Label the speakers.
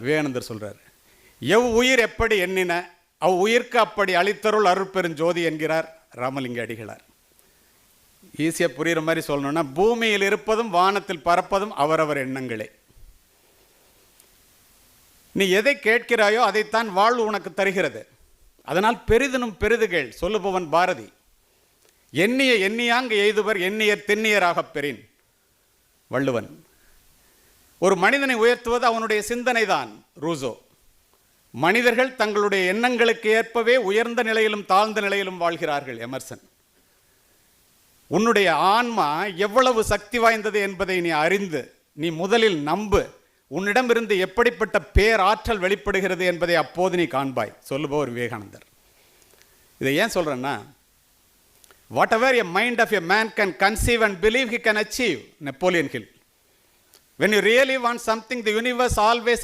Speaker 1: விவேகானந்தர் சொல்கிறார். எவ் உயிர் எப்படி எண்ணின அவ் உயிர்க்கு அப்படி அளித்தருள் அருட்பெருஞ்சோதி என்கிறார் ராமலிங்க அடிகளார். ஈஸியாக புரிகிற மாதிரி சொல்லணும்னா, பூமியில் இருப்பதும் வானத்தில் பறப்பதும் அவரவர் எண்ணங்களே. நீ எதை கேட்கிறாயோ அதைத்தான் வாழ்வு உனக்கு தருகிறது. அதனால் பெரிதினும் பெரிதுகள் சொல்லுபவன் பாரதி. எண்ணிய எண்ணியாங்கு எய்துவர் எண்ணியர் திண்ணியராகப் பெறின் வள்ளுவன். ஒரு மனிதனை உயர்த்துவது அவனுடைய சிந்தனை தான் ரூசோ. மனிதர்கள் தங்களுடைய எண்ணங்களுக்கு ஏற்பவே உயர்ந்த நிலையிலும் தாழ்ந்த நிலையிலும் வாழ்கிறார்கள் எமர்சன். உன்னுடைய ஆன்மா எவ்வளவு சக்தி வாய்ந்தது என்பதை நீ அறிந்து நீ முதலில் நம்பு. உன்னிடமிருந்து எப்படிப்பட்ட பேராற்றல் வெளிப்படுகிறது என்பதை அப்போது நீ காண்பாய் சொல்லுபவர் விவேகானந்தர். இதை ஏன் சொல்றேன்னா, whatever a mind of a man can conceive and believe he can achieve, Napoleon Hill. When you really want something, the universe always